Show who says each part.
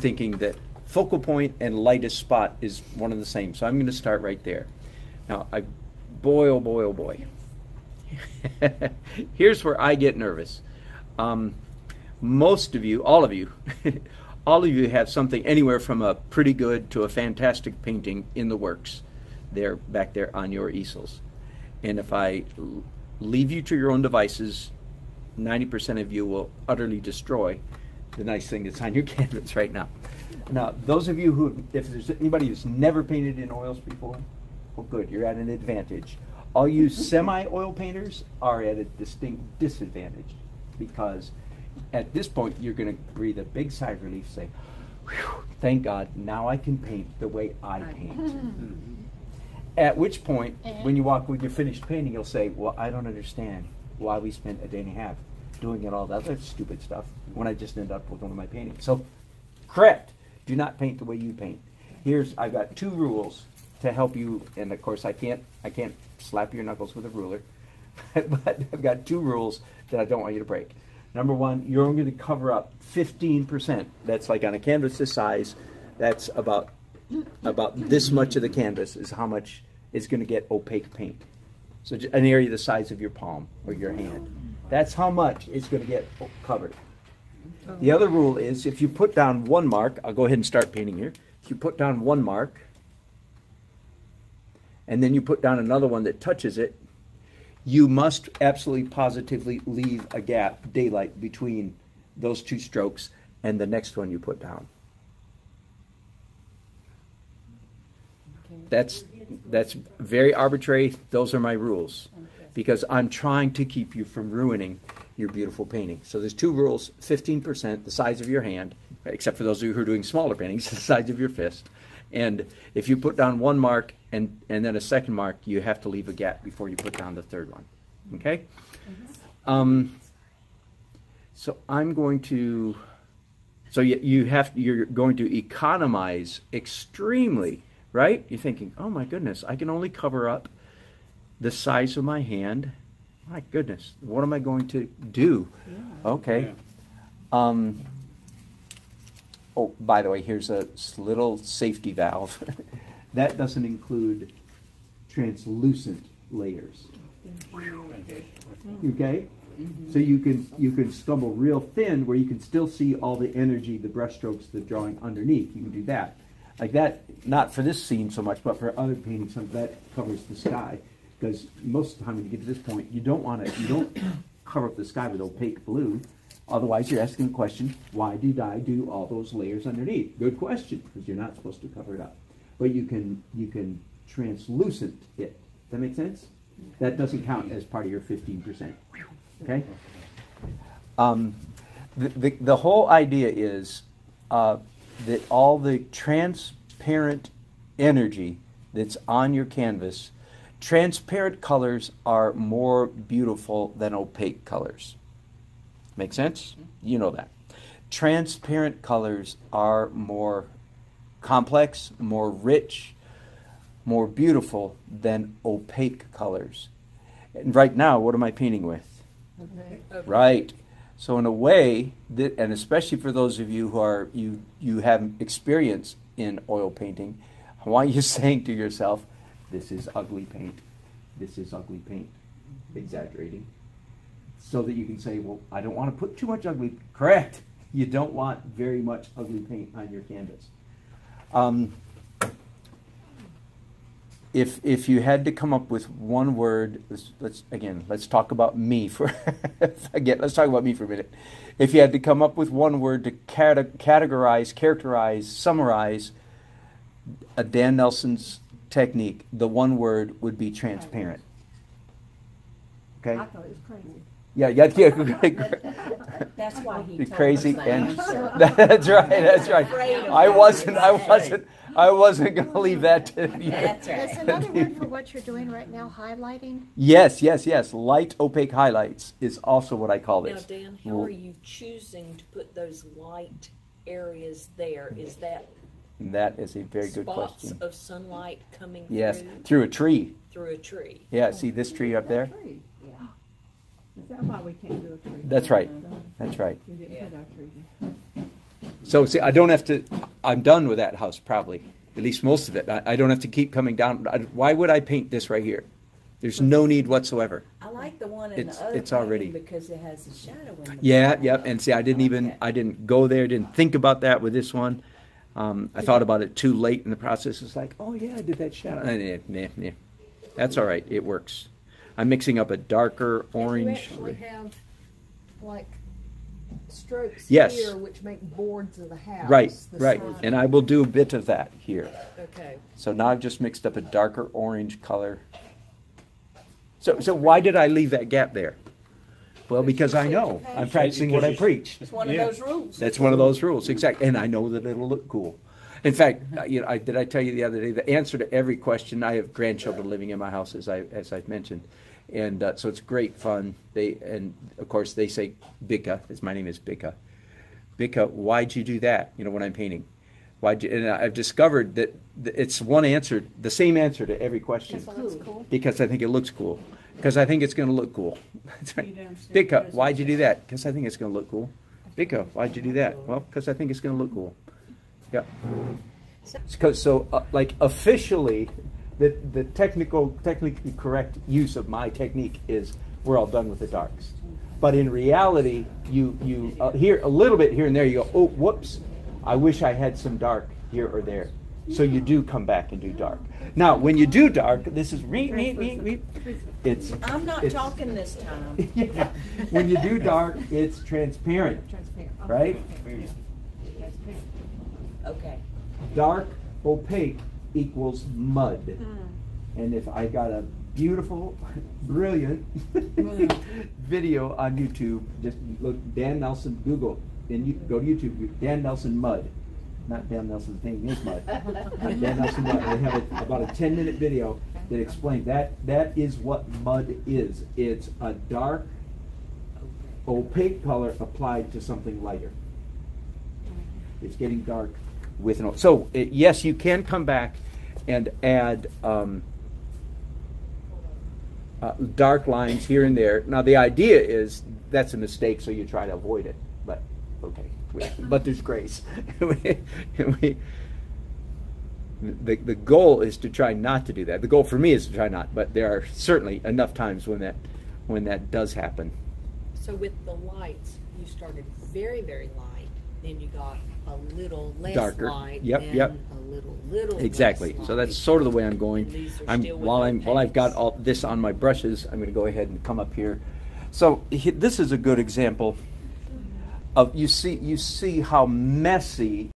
Speaker 1: thinking that focal point and lightest spot is one and the same. So I'm going to start right there. Now, boy, oh boy, oh boy. Here's where I get nervous. Most of you, all of you, all of you have something anywhere from a pretty good to a fantastic painting in the works there, back there on your easels. And if I leave you to your own devices, 90% of you will utterly destroy the nice thing that's on your canvas right now. Now, those of you who, if there's anybody who's never painted in oils before, well, good, you're at an advantage. All you semi-oil painters are at a distinct disadvantage, because at this point you're going to breathe a big sigh of relief, say, "Whew, thank God, now I can paint the way I paint." At which point, when you walk with your finished painting, you'll say, well, I don't understand why we spent a day and a half doing all that other stupid stuff when I just ended up with one of my paintings. So, correct. Do not paint the way you paint. I've got 2 rules to help you, and of course I can't slap your knuckles with a ruler, but I've got 2 rules that I don't want you to break. Number 1, you're only going to cover up 15%. That's like on a canvas this size, that's about this much of the canvas is how much is going to get opaque paint. So an area the size of your palm or your hand. That's how much is going to get covered. The other rule is if you put down 1 mark, I'll go ahead and start painting here. If you put down 1 mark, and then you put down another one that touches it, you must absolutely positively leave a gap, daylight, between those 2 strokes and the next one you put down. That's very arbitrary. Those are my rules, because I'm trying to keep you from ruining your beautiful painting. So there's 2 rules: 15%, the size of your hand, except for those of you who are doing smaller paintings, the size of your fist. And if you put down 1 mark and then a second mark, you have to leave a gap before you put down the 3rd one. Okay? So I'm going to. So you're going to economize extremely. Right? You're thinking, oh my goodness, I can only cover up the size of my hand. My goodness, what am I going to do? Yeah. Okay. Yeah. Oh, by the way, here's a little safety valve. That doesn't include translucent layers. Okay? So you can stumble real thin where you can still see all the energy, the brush strokes, the drawing underneath. You can do that. Like that, not for this scene so much, but for other paintings, that covers the sky. Because most of the time when you get to this point, you don't cover up the sky with opaque blue. Otherwise, you're asking the question, why did I do all those layers underneath? Good question, because you're not supposed to cover it up. But you can translucent it. Does that make sense? That doesn't count as part of your 15%. Okay? The whole idea is that all the transparent energy that's on your canvas, transparent colors are more beautiful than opaque colors. Make sense? You know that. Transparent colors are more complex, more rich, more beautiful than opaque colors. And right now, what am I painting with? Okay. Right. So in a way, and especially for those of you who are you have experience in oil painting, I want you saying to yourself, this is ugly paint. This is ugly paint. Exaggerating. So that you can say, well, I don't want to put too much ugly. Correct. You don't want very much ugly paint on your canvas. If you had to come up with one word, let's talk about me for let's talk about me for a minute. If you had to come up with one word to characterize, summarize a Dan Nelson's technique, the one word would be transparent. Okay?
Speaker 2: I thought it was crazy.
Speaker 1: Yeah.
Speaker 2: That's why he told
Speaker 1: crazy
Speaker 2: us
Speaker 1: and
Speaker 2: that.
Speaker 1: that's right. I wasn't going to leave that to you.
Speaker 2: That's right.
Speaker 3: Is another word for what you're doing right now highlighting?
Speaker 1: Yes. Light opaque highlights is also what I call
Speaker 4: Now,
Speaker 1: this.
Speaker 4: Dan, how are you choosing to put those light areas there? Is that
Speaker 1: That is a very good
Speaker 4: spots
Speaker 1: question.
Speaker 4: of sunlight coming
Speaker 1: Through a tree.
Speaker 4: through a tree?
Speaker 1: Yeah, see this tree up there?
Speaker 2: Tree. Yeah. Is that why we can't do a tree?
Speaker 1: That's right. That's right.
Speaker 2: We didn't put our tree.
Speaker 1: So see, I don't have I'm done with that house probably, at least most of it. I don't have to keep coming down. Why would I paint this right here? There's no need whatsoever.
Speaker 4: I like the one in
Speaker 1: It's-
Speaker 4: the other
Speaker 1: it's already-
Speaker 4: painting because it has a shadow in the
Speaker 1: Yeah,
Speaker 4: back.
Speaker 1: yep. And see, I didn't even,
Speaker 4: Okay.
Speaker 1: I didn't go there, didn't think about that with this one. I thought about it too late in the process. It's like, oh yeah, I did that shadow. Nah. That's all right. It works. I'm mixing up a darker orange.
Speaker 5: You actually have like strokes
Speaker 1: Yes.
Speaker 5: here which make boards of the house.
Speaker 1: Right,
Speaker 5: the
Speaker 1: right.
Speaker 5: side.
Speaker 1: And I will do a bit of that here.
Speaker 5: Okay.
Speaker 1: So now I've just mixed up a darker orange color. So why did I leave that gap there? Well, because I know. I'm practicing what I preach.
Speaker 4: It's one of those rules.
Speaker 1: That's one of those rules, exactly. And I know that it'll look cool. In fact, did I tell you the other day, the answer to every question, I have grandchildren living in my house, as I've mentioned. And so it's great fun. And of course they say, Bika, my name is Bika. Bika, why'd you do that, when I'm painting? And I've discovered that it's one answer, the same answer to every question.
Speaker 3: That's cool.
Speaker 1: Because I think it looks cool. Because I think it's going to look cool. That's right. Bika, why'd you do that? Because I think it's going to look cool. Bika, why'd you do that? Well, because I think it's going to look cool. Yeah. Like officially, the technically correct use of my technique is we're all done with the darks. But in reality, you hear a little bit here and there. You go, oh, whoops! I wish I had some dark here or there. So you do come back and do dark. Now, when you do dark, this is it's
Speaker 4: I'm not
Speaker 1: it's-
Speaker 4: talking this time.
Speaker 1: yeah. When you do dark, it's transparent,
Speaker 2: Transparent.
Speaker 1: right?
Speaker 2: Okay. Transparent.
Speaker 4: Okay.
Speaker 1: Dark opaque equals mud. And if I got a beautiful, brilliant video on YouTube, just look Dan Nelson, Google, and you go to YouTube, Dan Nelson mud. Not Dan Nelson's name is mud. Not Dan Nelson mud. I have about a 10-minute video that explains that. That is what mud is. It's a dark, opaque color applied to something lighter. It's getting dark with an. So yes, you can come back and add dark lines here and there. Now the idea is that's a mistake, so you try to avoid it. But okay, but there's grace. The goal is to try not to do that. The goal for me is to try not. But there are certainly enough times when that does happen.
Speaker 4: So with the lights, you started very, very light, then you got a little less
Speaker 1: Darker.
Speaker 4: light,
Speaker 1: Yep,
Speaker 4: then
Speaker 1: yep.
Speaker 4: a little
Speaker 1: Exactly.
Speaker 4: less
Speaker 1: So that's
Speaker 4: light.
Speaker 1: sort of the way I'm
Speaker 4: And
Speaker 1: going.
Speaker 4: these are still with
Speaker 1: While
Speaker 4: no
Speaker 1: I've got
Speaker 4: paints.
Speaker 1: all this on my brushes, I'm going to go ahead and come up here. So this is a good example of you see how messy